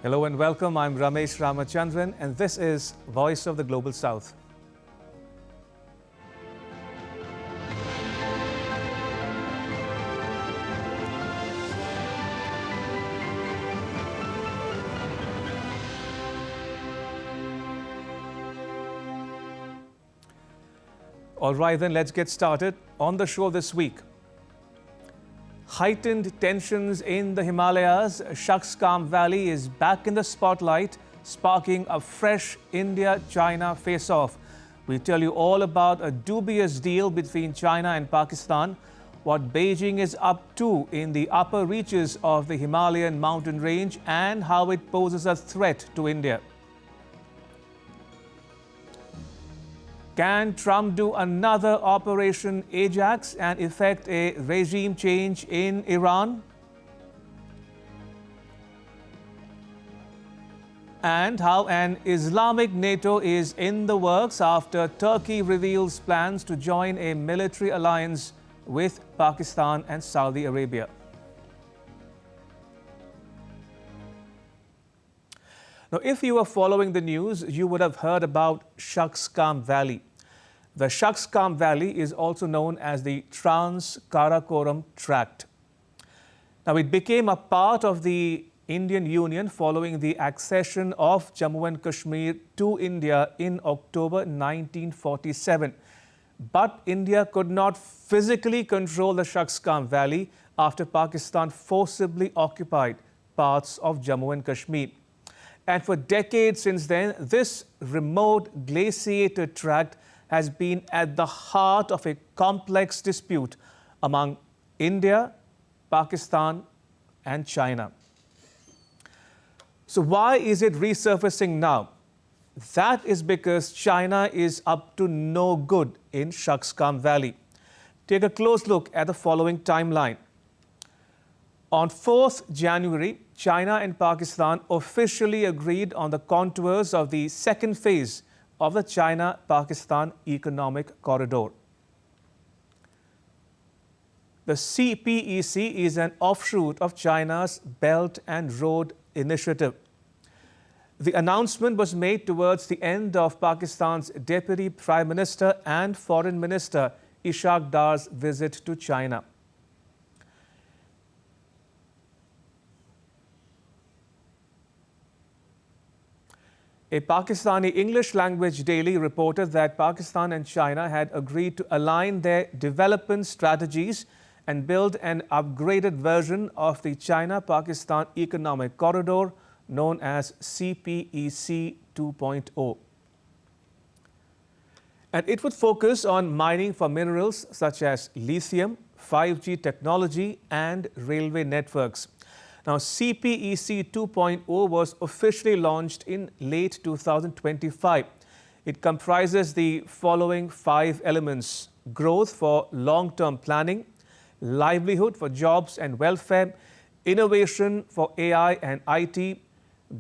Hello and welcome. I'm Ramesh Ramachandran and this is Voice of the Global South. All right, then let's get started. On the show this week, heightened tensions in the Himalayas. Shaksgam Valley is back in the spotlight, sparking a fresh India-China face-off. We tell you all about a dubious deal between China and Pakistan, what Beijing is up to in the upper reaches of the Himalayan mountain range, and how it poses a threat to India. Can Trump do another Operation Ajax and effect a regime change in Iran? And how an Islamic NATO is in the works after Turkey reveals plans to join a military alliance with Pakistan and Saudi Arabia. Now, if you were following the news, you would have heard about Shaksgam Valley. The Shaksgam Valley is also known as the Trans-Karakoram Tract. Now, it became a part of the Indian Union following the accession of Jammu and Kashmir to India in October 1947. But India could not physically control the Shaksgam Valley after Pakistan forcibly occupied parts of Jammu and Kashmir. And for decades since then, this remote glaciated tract has been at the heart of a complex dispute among India, Pakistan, and China. So why is it resurfacing now? That is because China is up to no good in Shaksgam Valley. Take a close look at the following timeline. On 4th January, China and Pakistan officially agreed on the contours of the second phase of the China-Pakistan Economic Corridor. The CPEC is an offshoot of China's Belt and Road Initiative. The announcement was made towards the end of Pakistan's Deputy Prime Minister and Foreign Minister Ishaq Dar's visit to China. A Pakistani English language daily reported that Pakistan and China had agreed to align their development strategies and build an upgraded version of the China-Pakistan Economic Corridor known as CPEC 2.0. And it would focus on mining for minerals such as lithium, 5G technology, and railway networks. Now, CPEC 2.0 was officially launched in late 2025. It comprises the following 5 elements: growth for long-term planning, livelihood for jobs and welfare, innovation for AI and IT,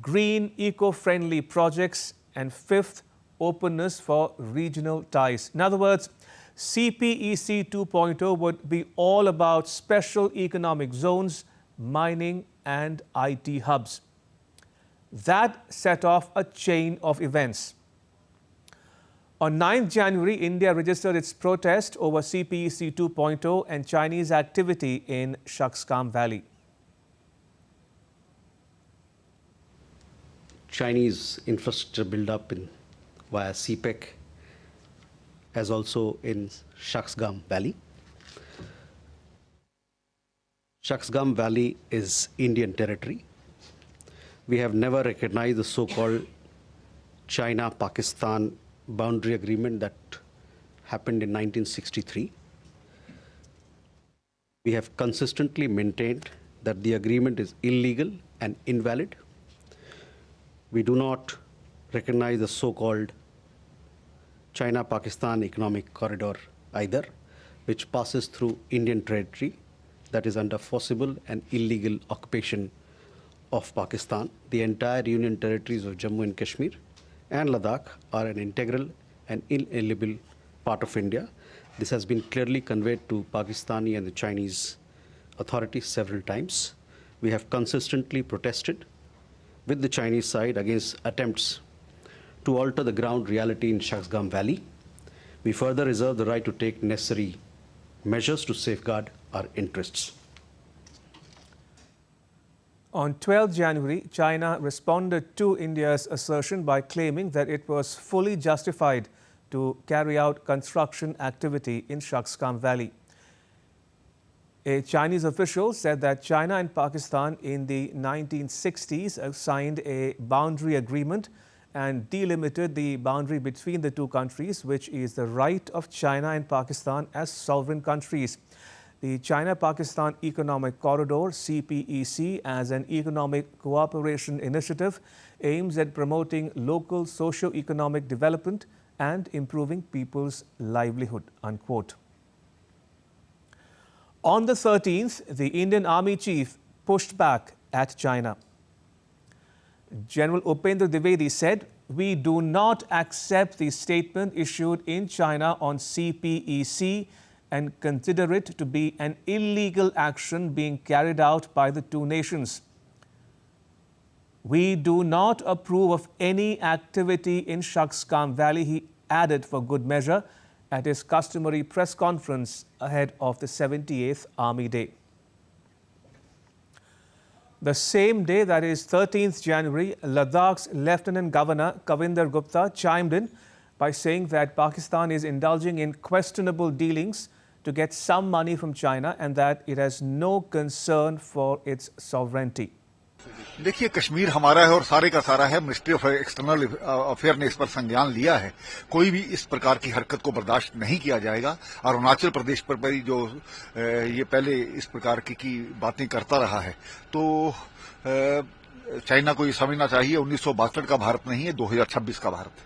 green eco-friendly projects, and 5th, openness for regional ties. In other words, CPEC 2.0 would be all about special economic zones, mining, and IT hubs. That set off a chain of events. On 9th January, India registered its protest over CPEC 2.0 and Chinese activity in Shaksgam Valley. Chinese infrastructure build-up via CPEC, as also in Shaksgam Valley. Shaksgam Valley is Indian territory. We have never recognized the so-called China-Pakistan boundary agreement that happened in 1963. We have consistently maintained that the agreement is illegal and invalid. We do not recognize the so-called China-Pakistan Economic Corridor either, which passes through Indian territory that is under forcible and illegal occupation of Pakistan. The entire Union territories of Jammu and Kashmir and Ladakh are an integral and inalienable part of India. This has been clearly conveyed to Pakistani and the Chinese authorities several times. We have consistently protested with the Chinese side against attempts to alter the ground reality in Shaksgam Valley. We further reserve the right to take necessary measures to safeguard our interests. On 12 January, China responded to India's assertion by claiming that it was fully justified to carry out construction activity in Shaksgam Valley. A Chinese official said that China and Pakistan in the 1960s signed a boundary agreement and delimited the boundary between the two countries, which is the right of China and Pakistan as sovereign countries. The China-Pakistan Economic Corridor, CPEC, as an economic cooperation initiative, aims at promoting local socio-economic development and improving people's livelihood, unquote. On the 13th, the Indian Army chief pushed back at China. General Upendra Dwivedi said, "We do not accept the statement issued in China on CPEC and consider it to be an illegal action being carried out by the two nations. We do not approve of any activity in Shaksgam Valley," he added for good measure at his customary press conference ahead of the 78th Army Day. The same day, that is 13th January, Ladakh's Lieutenant Governor Kavinder Gupta chimed in by saying that Pakistan is indulging in questionable dealings to get some money from China and that it has no concern for its sovereignty. देखिए, कश्मीर हमारा है और सारे का सारा है। Ministry of external affair ने इस पर संज्ञान लिया है। कोई भी इस प्रकार की हरकत को बर्दाश्त नहीं किया जाएगा। और अरुणाचल प्रदेश पर भी जो ये पहले इस प्रकार की बातें करता रहा है, तो चाइना को ये समझना चाहिए 1962 का भारत नहीं है, 2026 का भारत है।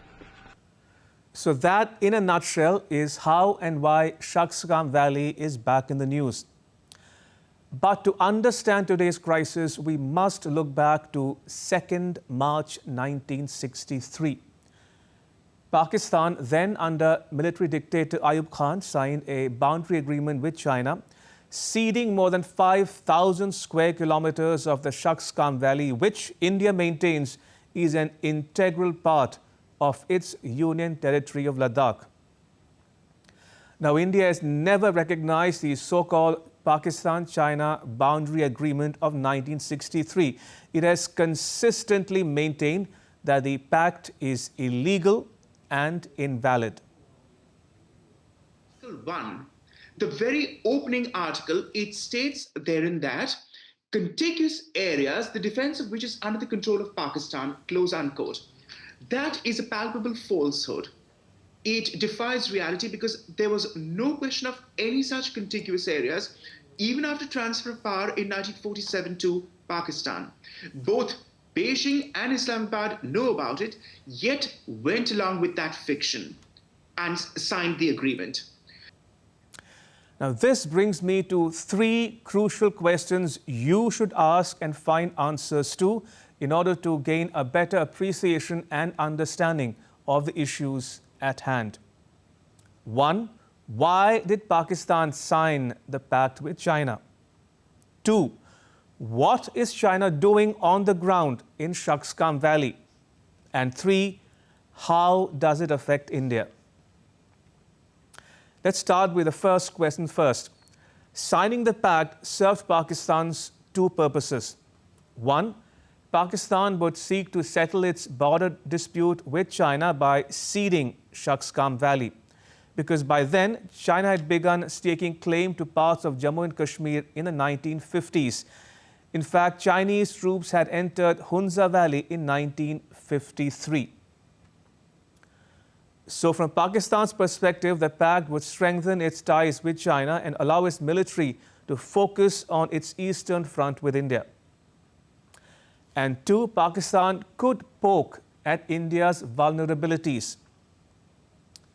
So that, in a nutshell, is how and why Shaksgam Valley is back in the news. But to understand today's crisis, we must look back to 2nd March 1963. Pakistan, then under military dictator Ayub Khan, signed a boundary agreement with China, ceding more than 5,000 square kilometers of the Shaksgam Valley, which India maintains is an integral part of its union territory of Ladakh. Now, India has never recognized the so-called Pakistan-China boundary agreement of 1963. It has consistently maintained that the pact is illegal and invalid. Article 1, the very opening article, it states therein that contiguous areas, the defense of which is under the control of Pakistan, close unquote. That is a palpable falsehood. It defies reality because there was no question of any such contiguous areas, even after transfer of power in 1947 to Pakistan. Both Beijing and Islamabad know about it, yet went along with that fiction and signed the agreement. Now, this brings me to 3 crucial questions you should ask and find answers to in order to gain a better appreciation and understanding of the issues at hand. 1. Why did Pakistan sign the pact with China? 2. What is China doing on the ground in Shaksgam Valley? And 3. How does it affect India? Let's start with the first question first. Signing the pact served Pakistan's 2 purposes. 1. Pakistan would seek to settle its border dispute with China by ceding Shaksgam Valley, because by then China had begun staking claim to parts of Jammu and Kashmir in the 1950s. In fact, Chinese troops had entered Hunza Valley in 1953. So from Pakistan's perspective, the pact would strengthen its ties with China and allow its military to focus on its eastern front with India. And 2, Pakistan could poke at India's vulnerabilities.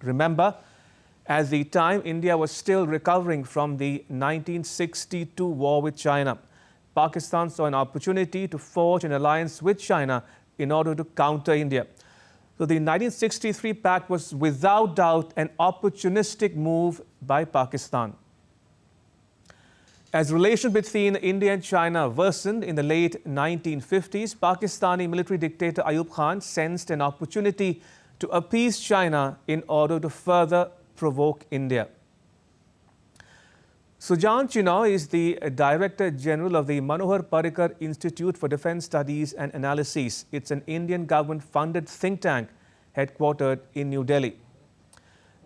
Remember, at the time, India was still recovering from the 1962 war with China. Pakistan saw an opportunity to forge an alliance with China in order to counter India. So the 1963 pact was without doubt an opportunistic move by Pakistan. As relations between India and China worsened in the late 1950s, Pakistani military dictator Ayub Khan sensed an opportunity to appease China in order to further provoke India. Sujan Chinoy is the Director General of the Manohar Parrikar Institute for Defence Studies and Analysis. It's an Indian government-funded think tank headquartered in New Delhi.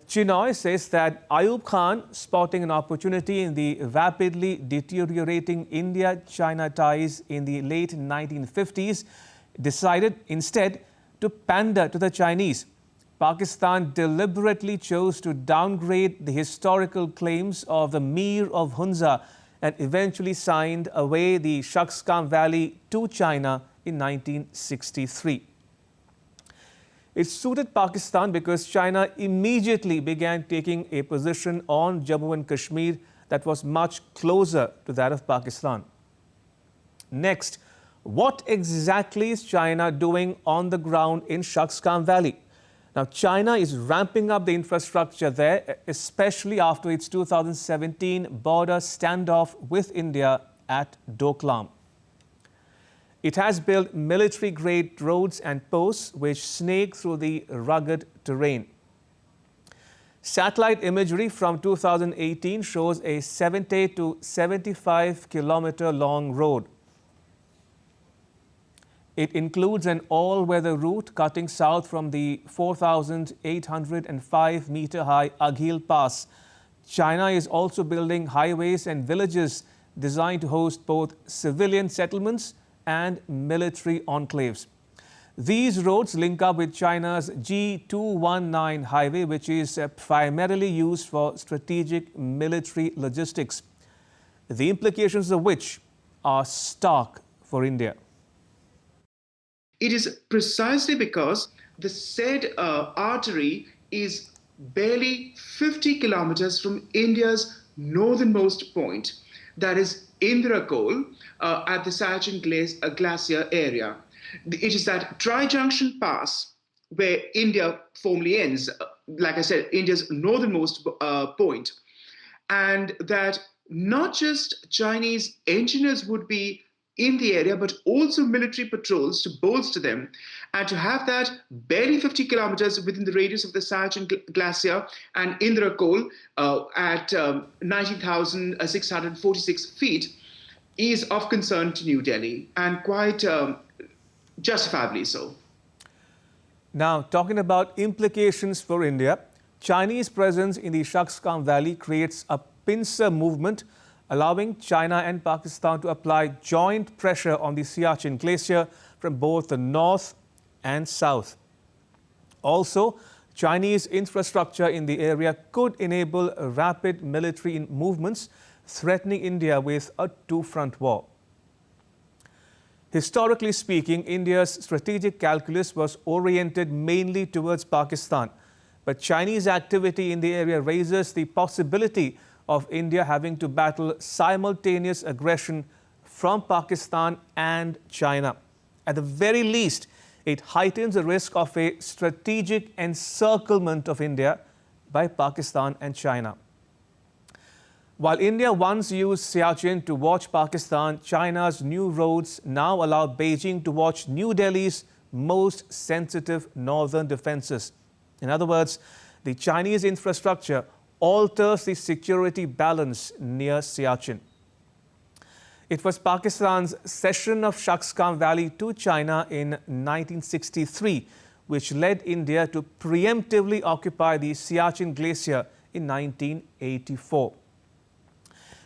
Chinoy says that Ayub Khan, spotting an opportunity in the rapidly deteriorating India-China ties in the late 1950s, decided instead to pander to the Chinese. Pakistan deliberately chose to downgrade the historical claims of the Mir of Hunza and eventually signed away the Shaksgam Valley to China in 1963. It suited Pakistan because China immediately began taking a position on Jammu and Kashmir that was much closer to that of Pakistan. Next, what exactly is China doing on the ground in Shaksgam Valley? Now, China is ramping up the infrastructure there, especially after its 2017 border standoff with India at Doklam. It has built military-grade roads and posts which snake through the rugged terrain. Satellite imagery from 2018 shows a 70 to 75-kilometer long road. It includes an all-weather route cutting south from the 4,805-meter-high Aghil Pass. China is also building highways and villages designed to host both civilian settlements and military enclaves. These roads link up with China's G219 highway, which is primarily used for strategic military logistics, the implications of which are stark for India. It is precisely because the said artery is barely 50 kilometers from India's northernmost point, that is Indrakol, at the Siachen Glacier area. It is that tri-junction pass where India formally ends, like I said, India's northernmost point, and that not just Chinese engineers would be in the area, but also military patrols to bolster them, and to have that barely 50 kilometers within the radius of the Siachen Glacier and Indrakol at 19,646 feet is of concern to New Delhi, and quite justifiably so. Now, talking about implications for India, Chinese presence in the Shaksgam Valley creates a pincer movement, allowing China and Pakistan to apply joint pressure on the Siachen Glacier from both the north and south. Also, Chinese infrastructure in the area could enable rapid military movements, threatening India with a two-front war. Historically speaking, India's strategic calculus was oriented mainly towards Pakistan, but Chinese activity in the area raises the possibility of India having to battle simultaneous aggression from Pakistan and China. At the very least, it heightens the risk of a strategic encirclement of India by Pakistan and China. While India once used Siachen to watch Pakistan, China's new roads now allow Beijing to watch New Delhi's most sensitive northern defenses. In other words, the Chinese infrastructure alters the security balance near Siachen. It was Pakistan's cession of Shaksgam Valley to China in 1963 which led India to preemptively occupy the Siachen Glacier in 1984.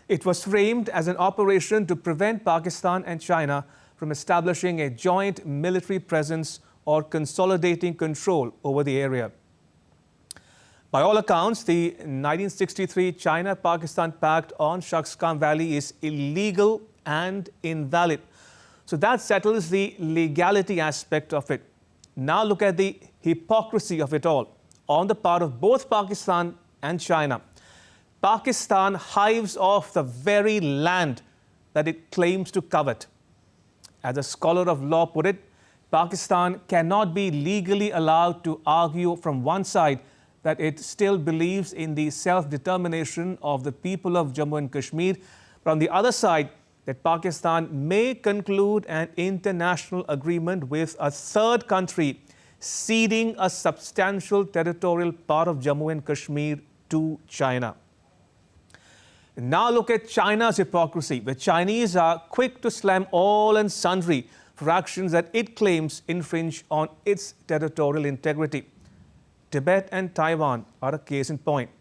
It was framed as an operation to prevent Pakistan and China from establishing a joint military presence or consolidating control over the area. By all accounts, the 1963 China-Pakistan Pact on Shaksgam Valley is illegal and invalid. So that settles the legality aspect of it. Now look at the hypocrisy of it all on the part of both Pakistan and China. Pakistan hives off the very land that it claims to covet. As a scholar of law put it, Pakistan cannot be legally allowed to argue from one side that it still believes in the self-determination of the people of Jammu and Kashmir, But on the other side, that Pakistan may conclude an international agreement with a third country ceding a substantial territorial part of Jammu and Kashmir to China. Now look at China's hypocrisy. The Chinese are quick to slam all and sundry for actions that it claims infringe on its territorial integrity. Tibet and Taiwan are a case in point.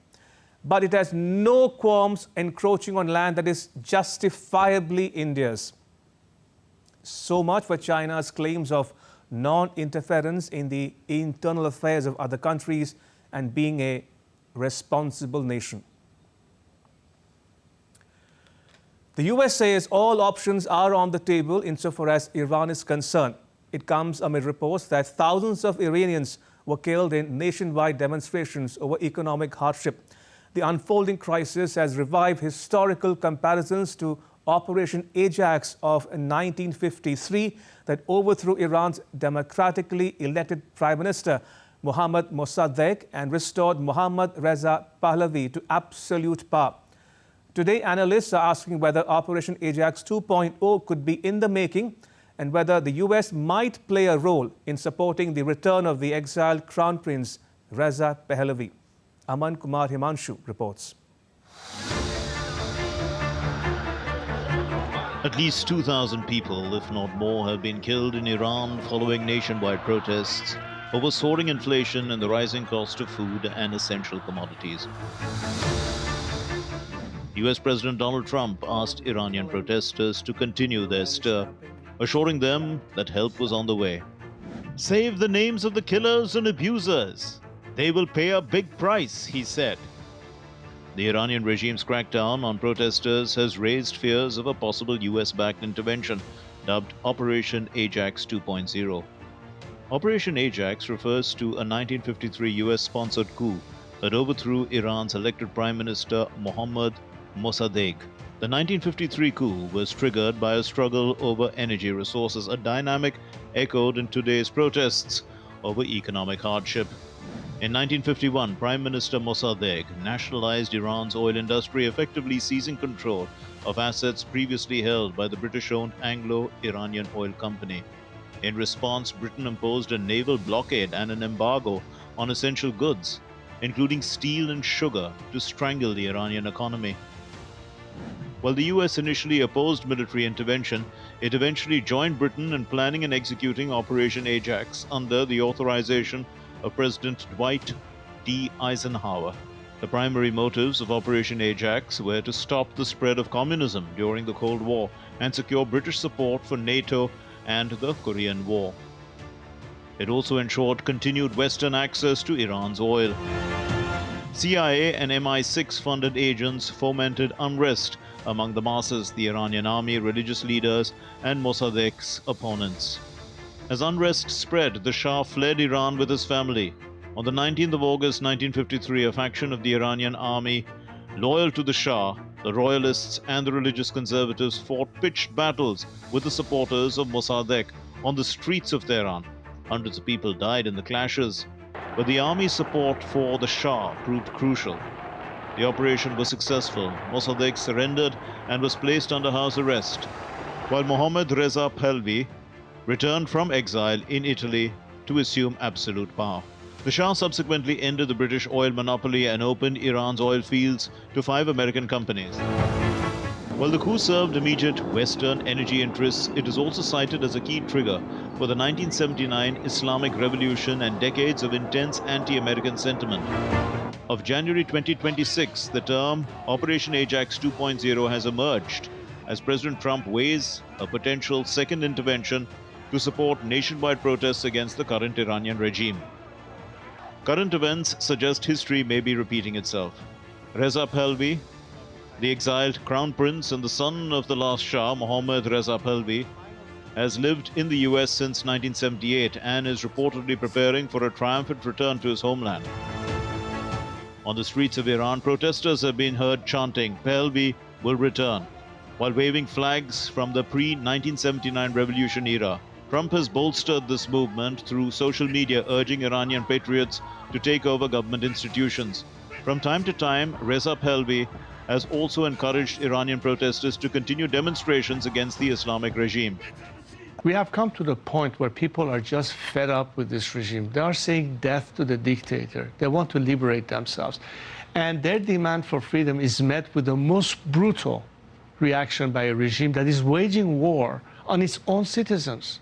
But it has no qualms encroaching on land that is justifiably India's. So much for China's claims of non-interference in the internal affairs of other countries and being a responsible nation. The US says all options are on the table insofar as Iran is concerned. It comes amid reports that thousands of Iranians were killed in nationwide demonstrations over economic hardship. The unfolding crisis has revived historical comparisons to Operation Ajax of 1953 that overthrew Iran's democratically elected Prime Minister Mohammad Mossadegh and restored Mohammad Reza Pahlavi to absolute power. Today, analysts are asking whether Operation Ajax 2.0 could be in the making and whether the US might play a role in supporting the return of the exiled Crown Prince Reza Pahlavi. Aman Kumar Himanshu reports. At least 2,000 people, if not more, have been killed in Iran following nationwide protests over soaring inflation and the rising cost of food and essential commodities. US President Donald Trump asked Iranian protesters to continue their stir, assuring them that help was on the way. "Save the names of the killers and abusers. They will pay a big price," he said. The Iranian regime's crackdown on protesters has raised fears of a possible US-backed intervention, dubbed Operation Ajax 2.0. Operation Ajax refers to a 1953 US-sponsored coup that overthrew Iran's elected Prime Minister Mohammad Mossadegh. The 1953 coup was triggered by a struggle over energy resources, a dynamic echoed in today's protests over economic hardship. In 1951, Prime Minister Mossadegh nationalized Iran's oil industry, effectively seizing control of assets previously held by the British-owned Anglo-Iranian Oil Company. In response, Britain imposed a naval blockade and an embargo on essential goods, including steel and sugar, to strangle the Iranian economy. While the US initially opposed military intervention, it eventually joined Britain in planning and executing Operation Ajax under the authorization of President Dwight D. Eisenhower. The primary motives of Operation Ajax were to stop the spread of communism during the Cold War and secure British support for NATO and the Korean War. It also ensured continued Western access to Iran's oil. CIA and MI6-funded agents fomented unrest among the masses, the Iranian army, religious leaders, and Mossadegh's opponents. As unrest spread, the Shah fled Iran with his family. On the 19th of August 1953, a faction of the Iranian army, loyal to the Shah, the royalists and the religious conservatives, fought pitched battles with the supporters of Mossadegh on the streets of Tehran. Hundreds of people died in the clashes, but the army's support for the Shah proved crucial. The operation was successful. Mossadegh surrendered and was placed under house arrest, while Mohammad Reza Pahlavi returned from exile in Italy to assume absolute power. The Shah subsequently ended the British oil monopoly and opened Iran's oil fields to 5 American companies. While the coup served immediate Western energy interests, it is also cited as a key trigger for the 1979 Islamic Revolution and decades of intense anti-American sentiment. Of January 2026, the term Operation Ajax 2.0 has emerged as President Trump weighs a potential second intervention to support nationwide protests against the current Iranian regime. Current events suggest history may be repeating itself. Reza Pahlavi, the exiled crown prince and the son of the last Shah, Mohammad Reza Pahlavi, has lived in the US since 1978 and is reportedly preparing for a triumphant return to his homeland. On the streets of Iran, protesters have been heard chanting, "Pahlavi will return," while waving flags from the pre-1979 revolution era. Trump has bolstered this movement through social media, urging Iranian patriots to take over government institutions. From time to time, Reza Pahlavi has also encouraged Iranian protesters to continue demonstrations against the Islamic regime. We have come to the point where people are just fed up with this regime. They are saying death to the dictator. They want to liberate themselves. And their demand for freedom is met with the most brutal reaction by a regime that is waging war on its own citizens.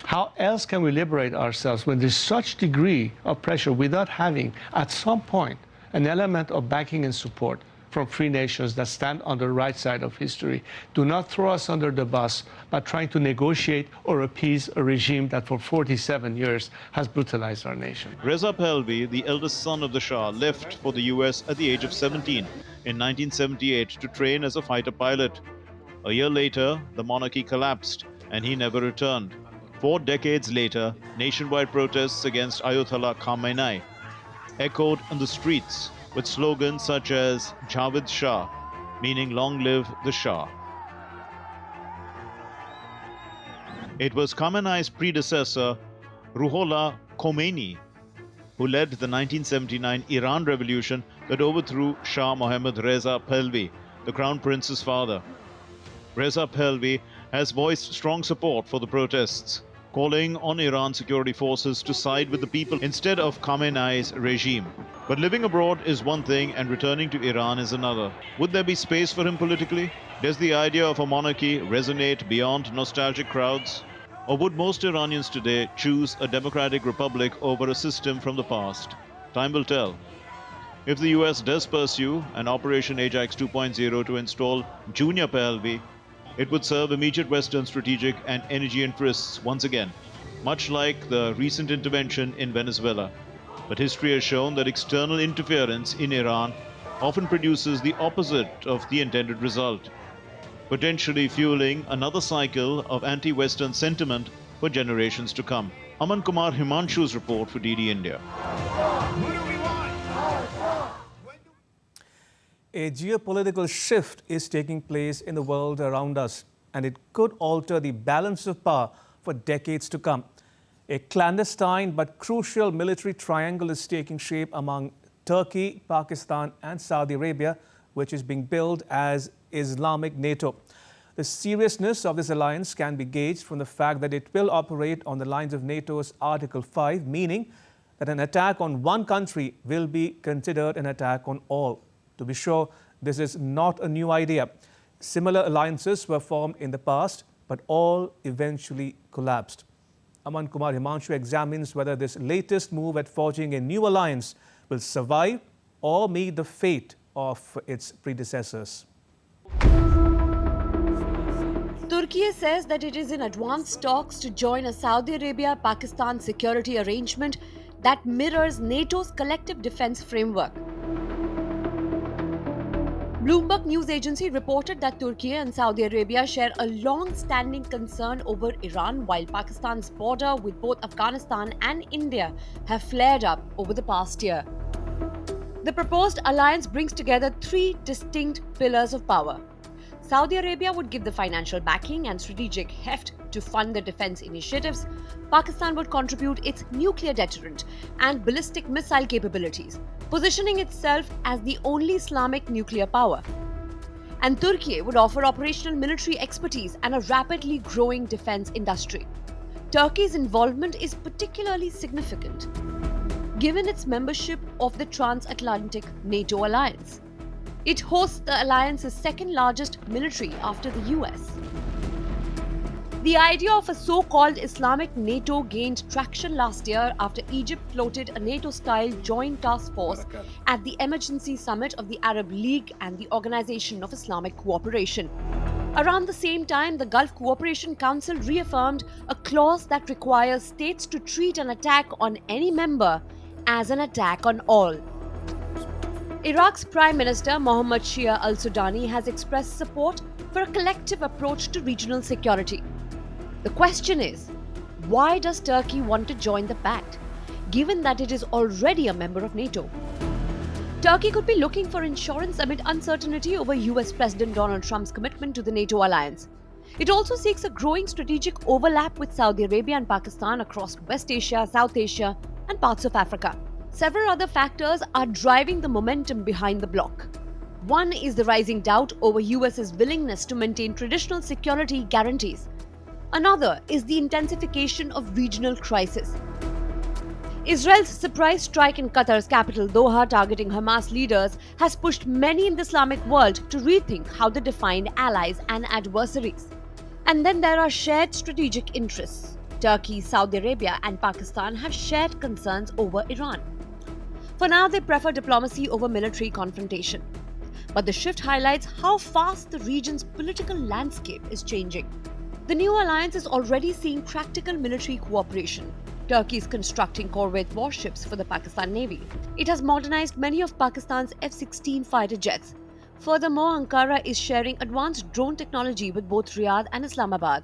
How else can we liberate ourselves when there's such degree of pressure without having, at some point, an element of backing and support from free nations that stand on the right side of history? Do not throw us under the bus by trying to negotiate or appease a regime that for 47 years has brutalized our nation. Reza Pahlavi, the eldest son of the Shah, left for the US at the age of 17 in 1978 to train as a fighter pilot. A year later, the monarchy collapsed and he never returned. 4 decades later, nationwide protests against Ayatollah Khamenei echoed on the streets with slogans such as Javed Shah, meaning long live the Shah. It was Khamenei's predecessor, Ruhollah Khomeini, who led the 1979 Iran Revolution that overthrew Shah Mohammad Reza Pahlavi, the Crown Prince's father. Reza Pahlavi has voiced strong support for the protests, calling on Iran security forces to side with the people instead of Khamenei's regime. But living abroad is one thing and returning to Iran is another. Would there be space for him politically? Does the idea of a monarchy resonate beyond nostalgic crowds? Or would most Iranians today choose a democratic republic over a system from the past? Time will tell. If the US does pursue an Operation Ajax 2.0 to install Junior Pahlavi, it would serve immediate Western strategic and energy interests once again, much like the recent intervention in Venezuela. But history has shown that external interference in Iran often produces the opposite of the intended result, potentially fueling another cycle of anti-Western sentiment for generations to come. Aman Kumar Himanshu's report for DD India. A geopolitical shift is taking place in the world around us, and it could alter the balance of power for decades to come. A clandestine but crucial military triangle is taking shape among Turkey, Pakistan and Saudi Arabia, which is being billed as Islamic NATO. The seriousness of this alliance can be gauged from the fact that it will operate on the lines of NATO's Article 5, meaning that an attack on one country will be considered an attack on all. To be sure, this is not a new idea. Similar alliances were formed in the past, but all eventually collapsed. Aman Kumar Himanshu examines whether this latest move at forging a new alliance will survive or meet the fate of its predecessors. Turkey says that it is in advanced talks to join a Saudi Arabia-Pakistan security arrangement that mirrors NATO's collective defense framework. Bloomberg News Agency reported that Turkey and Saudi Arabia share a long-standing concern over Iran, while Pakistan's border with both Afghanistan and India have flared up over the past year. The proposed alliance brings together 3 distinct pillars of power. Saudi Arabia would give the financial backing and strategic heft to fund the defense initiatives. Pakistan would contribute its nuclear deterrent and ballistic missile capabilities, positioning itself as the only Islamic nuclear power. And Turkey would offer operational military expertise and a rapidly growing defense industry. Turkey's involvement is particularly significant, given its membership of the transatlantic NATO alliance. It hosts the alliance's second largest military after the US. The idea of a so-called Islamic NATO gained traction last year after Egypt floated a NATO-style joint task force at the emergency summit of the Arab League and the Organization of Islamic Cooperation. Around the same time, the Gulf Cooperation Council reaffirmed a clause that requires states to treat an attack on any member as an attack on all. Iraq's Prime Minister Mohammad Shia al-Sudani has expressed support for a collective approach to regional security. The question is, why does Turkey want to join the pact, given that it is already a member of NATO? Turkey could be looking for insurance amid uncertainty over US President Donald Trump's commitment to the NATO alliance. It also seeks a growing strategic overlap with Saudi Arabia and Pakistan across West Asia, South Asia, and parts of Africa. Several other factors are driving the momentum behind the bloc. One is the rising doubt over US's willingness to maintain traditional security guarantees. Another is the intensification of regional crisis. Israel's surprise strike in Qatar's capital Doha targeting Hamas leaders has pushed many in the Islamic world to rethink how they define allies and adversaries. And then there are shared strategic interests. Turkey, Saudi Arabia and Pakistan have shared concerns over Iran. For now, they prefer diplomacy over military confrontation. But the shift highlights how fast the region's political landscape is changing. The new alliance is already seeing practical military cooperation. Turkey is constructing corvette warships for the Pakistan Navy. It has modernized many of Pakistan's F-16 fighter jets. Furthermore, Ankara is sharing advanced drone technology with both Riyadh and Islamabad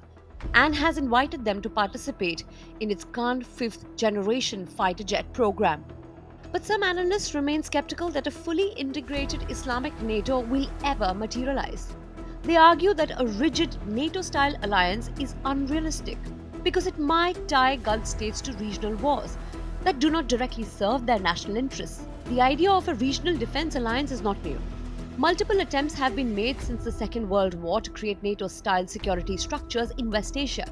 and has invited them to participate in its current fifth-generation fighter jet program. But some analysts remain skeptical that a fully integrated Islamic NATO will ever materialize. They argue that a rigid NATO-style alliance is unrealistic because it might tie Gulf states to regional wars that do not directly serve their national interests. The idea of a regional defense alliance is not new. Multiple attempts have been made since the Second World War to create NATO-style security structures in West Asia.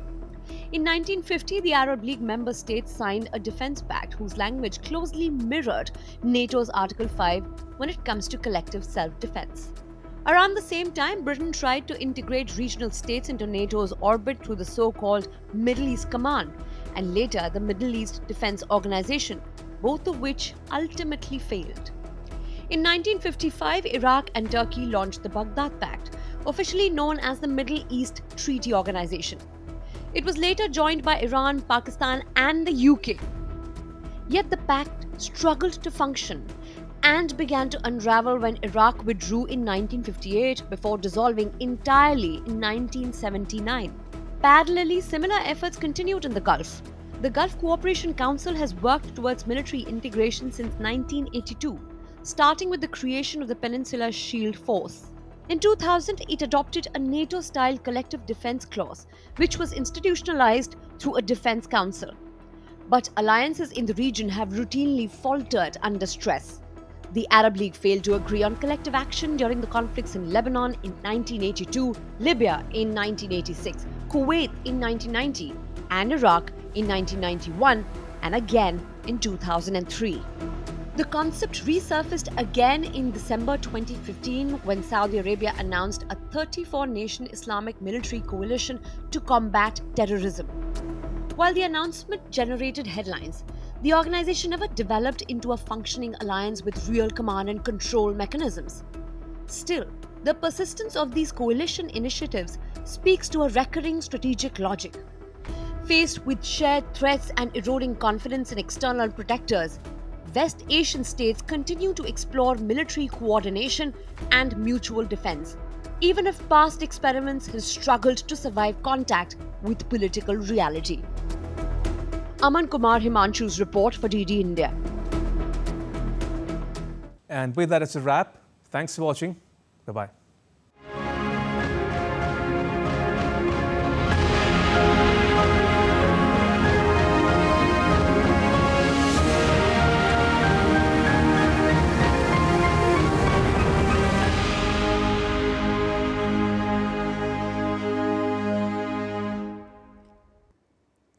In 1950, the Arab League member states signed a defense pact whose language closely mirrored NATO's Article 5 when it comes to collective self-defense. Around the same time, Britain tried to integrate regional states into NATO's orbit through the so-called Middle East Command and later the Middle East Defense Organization, both of which ultimately failed. In 1955, Iraq and Turkey launched the Baghdad Pact, officially known as the Middle East Treaty Organization. It was later joined by Iran, Pakistan and the UK. Yet the pact struggled to function and began to unravel when Iraq withdrew in 1958 before dissolving entirely in 1979. Parallelly, similar efforts continued in the Gulf. The Gulf Cooperation Council has worked towards military integration since 1982, starting with the creation of the Peninsula Shield Force. In 2000, it adopted a NATO-style collective defense clause, which was institutionalized through a defense council. But alliances in the region have routinely faltered under stress. The Arab League failed to agree on collective action during the conflicts in Lebanon in 1982, Libya in 1986, Kuwait in 1990, and Iraq in 1991, and again in 2003. The concept resurfaced again in December 2015 when Saudi Arabia announced a 34-nation Islamic military coalition to combat terrorism. While the announcement generated headlines, the organization never developed into a functioning alliance with real command and control mechanisms. Still, the persistence of these coalition initiatives speaks to a recurring strategic logic. Faced with shared threats and eroding confidence in external protectors, West Asian states continue to explore military coordination and mutual defense, even if past experiments have struggled to survive contact with political reality. Aman Kumar Himanshu's report for DD India. And with that, it's a wrap. Thanks for watching. Bye-bye.